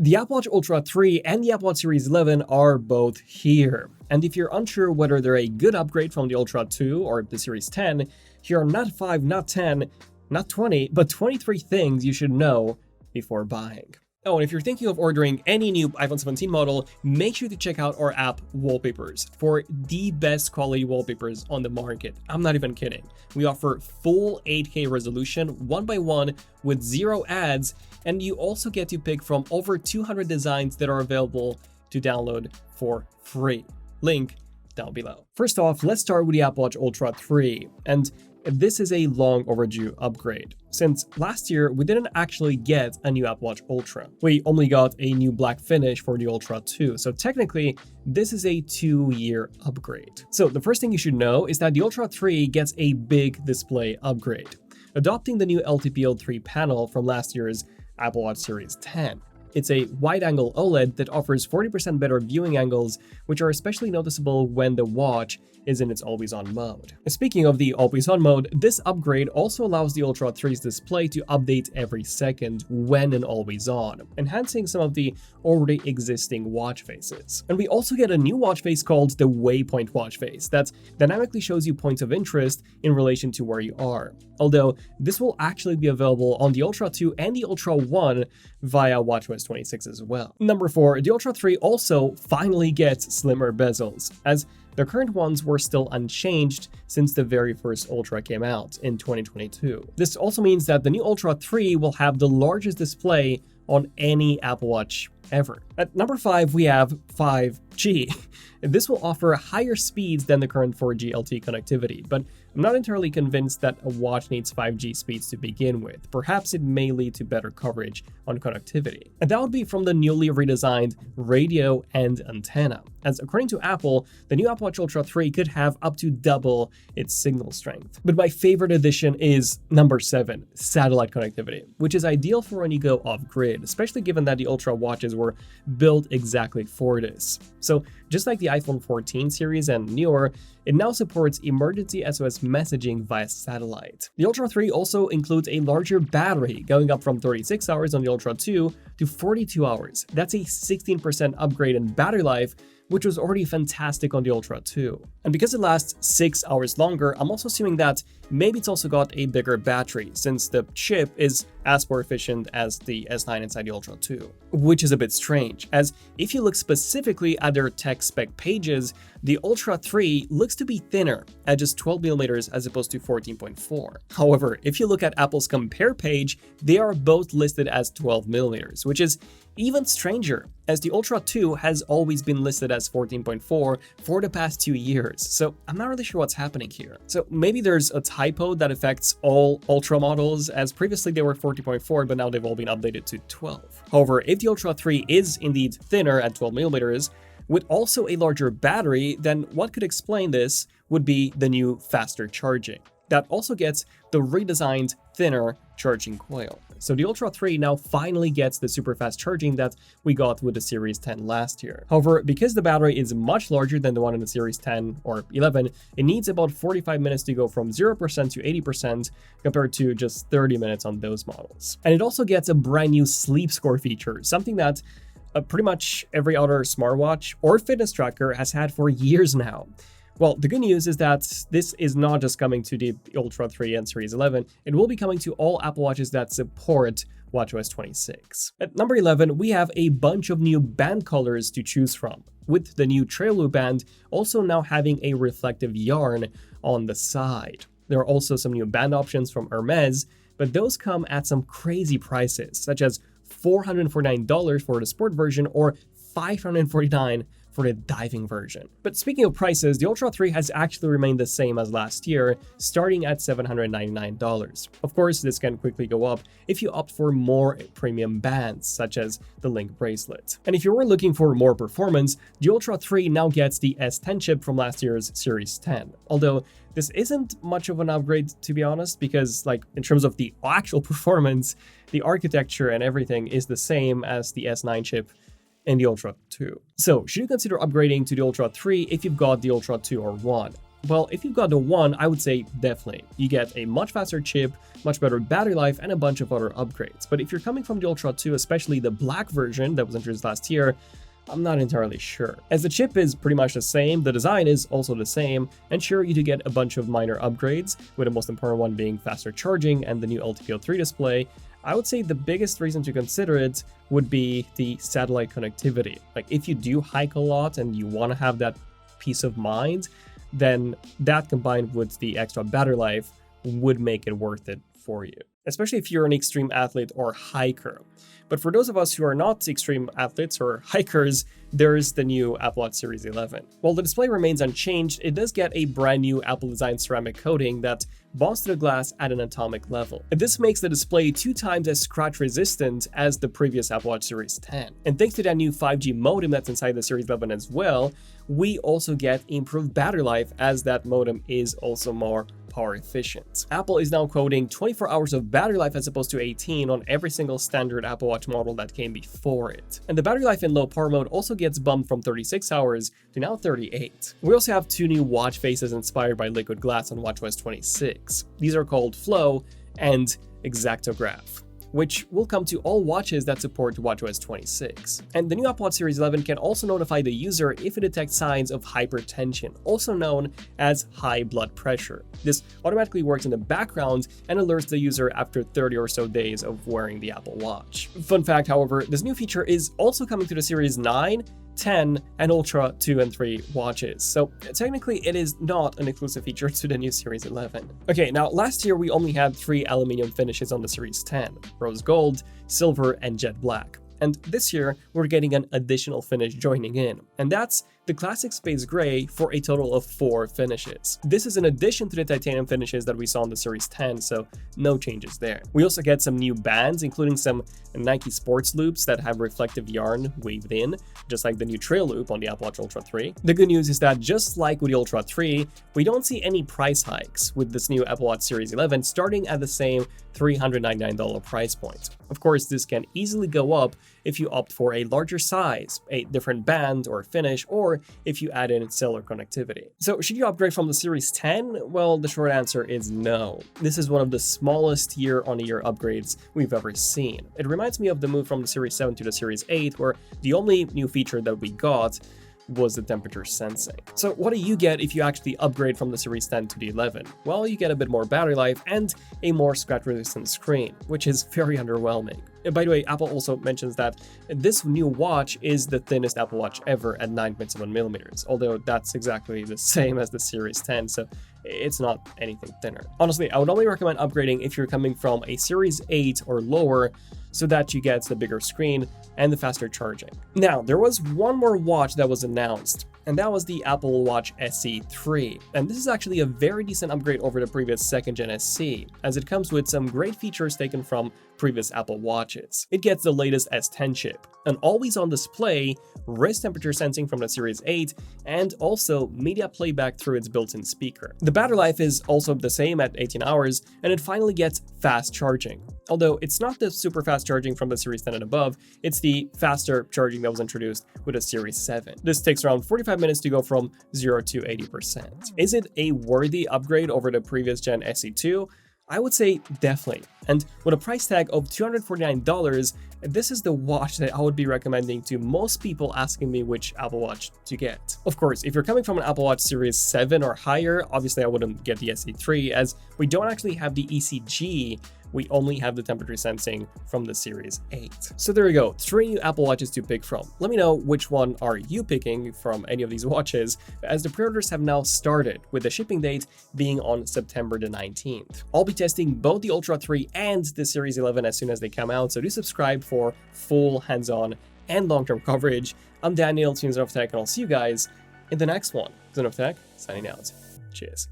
The Apple Watch Ultra 3 and the Apple Watch Series 11 are both here. And if you're unsure whether they're a good upgrade from the Ultra 2 or the Series 10, here are not 5, not 10, not 20, but 23 things you should know before buying. Oh, and if you're thinking of ordering any new iPhone 17 model, make sure to check out our app WallpaperZ for the best quality wallpapers on the market. I'm not even kidding. We offer full 8K resolution, 1x1 with 0 ads, and you also get to pick from over 200 designs that are available to download for free. Link down below. First off, let's start with the Apple Watch Ultra 3. And this is a long overdue upgrade, since last year we didn't actually get a new Apple Watch Ultra. We only got a new black finish for the Ultra 2, so technically this is a 2-year upgrade. So the first thing you should know is that the Ultra 3 gets a big display upgrade, adopting the new LTPO3 panel from last year's Apple Watch Series 10. It's a wide-angle OLED that offers 40% better viewing angles, which are especially noticeable when the watch is in its always-on mode. Speaking of the always-on mode, this upgrade also allows the Ultra 3's display to update every second when an always-on, enhancing some of the already existing watch faces. And we also get a new watch face called the Waypoint watch face that dynamically shows you points of interest in relation to where you are. Although this will actually be available on the Ultra 2 and the Ultra 1 via watchOS 26 as well. Number 4, the Ultra 3 also finally gets slimmer bezels, as the current ones were still unchanged since the very first Ultra came out in 2022. This also means that the new Ultra 3 will have the largest display on any Apple Watch ever. At number 5, we have 5G. This will offer higher speeds than the current 4G LTE connectivity, but I'm not entirely convinced that a watch needs 5G speeds to begin with. Perhaps it may lead to better coverage on connectivity. And that would be from the newly redesigned radio and antenna, as according to Apple, the new Apple Watch Ultra 3 could have up to double its signal strength. But my favorite addition is number 7, satellite connectivity, which is ideal for when you go off-grid, especially given that the Ultra watches were built exactly for this. So just like the iPhone 14 series and newer, it now supports emergency SOS messaging via satellite. The Ultra 3 also includes a larger battery, going up from 36 hours on the Ultra 2 to 42 hours. That's a 16% upgrade in battery life, which was already fantastic on the Ultra 2. And because it lasts 6 hours longer, I'm also assuming that maybe it's also got a bigger battery, since the chip is as more efficient as the S9 inside the Ultra 2. Which is a bit strange, as if you look specifically at their tech spec pages, the Ultra 3 looks to be thinner at just 12mm as opposed to 14.4. However, if you look at Apple's compare page, they are both listed as 12mm, which is even stranger, as the Ultra 2 has always been listed as 14.4 for the past 2 years, so I'm not really sure what's happening here. So maybe there's a typo that affects all Ultra models, as previously they were 14.4, but now they've all been updated to 12. However, if the Ultra 3 is indeed thinner at 12mm, with also a larger battery, then what could explain this would be the new faster charging. That also gets the redesigned, thinner charging coil. So the Ultra 3 now finally gets the super fast charging that we got with the Series 10 last year. However, because the battery is much larger than the one in the Series 10 or 11, it needs about 45 minutes to go from 0% to 80% compared to just 30 minutes on those models. And it also gets a brand new sleep score feature, something that pretty much every other smartwatch or fitness tracker has had for years now. Well, the good news is that this is not just coming to the Ultra 3 and Series 11, it will be coming to all Apple Watches that support watchOS 26. At number 11, we have a bunch of new band colors to choose from, with the new Trail Loop band also now having a reflective yarn on the side. There are also some new band options from Hermes, but those come at some crazy prices, such as $449 for the sport version or $549 for the diving version. But speaking of prices, the Ultra 3 has actually remained the same as last year, starting at $799. Of course, this can quickly go up if you opt for more premium bands, such as the Link bracelet. And if you were looking for more performance, the Ultra 3 now gets the S10 chip from last year's Series 10. Although this isn't much of an upgrade, to be honest, because in terms of the actual performance, the architecture and everything is the same as the S9 chip in the Ultra 2. So, should you consider upgrading to the Ultra 3 if you've got the Ultra 2 or 1? Well, if you've got the one, I would say definitely. You get a much faster chip, much better battery life, and a bunch of other upgrades. But if you're coming from the Ultra 2, especially the black version that was introduced last year, I'm not entirely sure. As the chip is pretty much the same, the design is also the same, and sure, you do get a bunch of minor upgrades, with the most important one being faster charging and the new LTPO3 display. I would say the biggest reason to consider it would be the satellite connectivity. Like, if you do hike a lot and you want to have that peace of mind, then that combined with the extra battery life would make it worth it for you, especially if you're an extreme athlete or hiker. But for those of us who are not extreme athletes or hikers, there's the new Apple Watch Series 11. While the display remains unchanged, it does get a brand new Apple-designed ceramic coating that bonds to the glass at an atomic level. And this makes the display 2 times as scratch resistant as the previous Apple Watch Series 10. And thanks to that new 5G modem that's inside the Series 11 as well, we also get improved battery life as that modem is also more power efficient. Apple is now quoting 24 hours of battery life as opposed to 18 on every single standard Apple Watch model that came before it. And the battery life in low power mode also gets bumped from 36 hours to now 38. We also have 2 new watch faces inspired by liquid glass on watchOS 26. These are called Flow and Exactograph, which will come to all watches that support watchOS 26. And the new Apple Watch Series 11 can also notify the user if it detects signs of hypertension, also known as high blood pressure. This automatically works in the background and alerts the user after 30 or so days of wearing the Apple Watch. Fun fact, however, this new feature is also coming to the Series 9, 10, and Ultra 2 and 3 watches, so technically it is not an exclusive feature to the new Series 11. Okay, now last year we only had 3 aluminium finishes on the Series 10, rose gold, silver, and jet black. And this year, we're getting an additional finish joining in, and that's the classic space gray for a total of 4 finishes. This is in addition to the titanium finishes that we saw on the Series 10, so no changes there. We also get some new bands, including some Nike sports loops that have reflective yarn weaved in, just like the new trail loop on the Apple Watch Ultra 3. The good news is that just like with the Ultra 3, we don't see any price hikes with this new Apple Watch Series 11 starting at the same $399 price point. Of course, this can easily go up if you opt for a larger size, a different band or finish, or if you add in cellular connectivity. So should you upgrade from the Series 10? Well, the short answer is no. This is one of the smallest year-on-year upgrades we've ever seen. It reminds me of the move from the Series 7 to the Series 8, where the only new feature that we got was the temperature sensing. So what do you get if you actually upgrade from the Series 10 to the 11? Well, you get a bit more battery life and a more scratch-resistant screen, which is very underwhelming. And by the way, Apple also mentions that this new watch is the thinnest Apple Watch ever at 9.7mm, although that's exactly the same as the Series 10, so it's not anything thinner. Honestly, I would only recommend upgrading if you're coming from a Series 8 or lower, so that you get the bigger screen and the faster charging. Now, there was one more watch that was announced, and that was the Apple Watch SE 3. And this is actually a very decent upgrade over the previous 2nd Gen SE, as it comes with some great features taken from previous Apple Watches. It gets the latest S10 chip, an always-on display, wrist temperature sensing from the Series 8, and also media playback through its built-in speaker. The battery life is also the same at 18 hours, and it finally gets fast charging. Although it's not the super fast charging from the Series 10 and above, it's the faster charging that was introduced with the Series 7. This takes around 45 minutes to go from 0 to 80%. Is it a worthy upgrade over the previous Gen SE2? I would say definitely. And with a price tag of $249, this is the watch that I would be recommending to most people asking me which Apple Watch to get. Of course, if you're coming from an Apple Watch Series 7 or higher, obviously I wouldn't get the SE3, as we don't actually have the ECG, we only have the temperature sensing from the Series 8. So there you go, 3 new Apple Watches to pick from. Let me know which one are you picking from any of these watches, as the pre-orders have now started, with the shipping date being on September the 19th. I'll be testing both the Ultra 3 and the Series 11 as soon as they come out, so do subscribe for full hands-on and long-term coverage. I'm Daniel, ZONEofTECH, and I'll see you guys in the next one. ZONEofTECH, signing out. Cheers.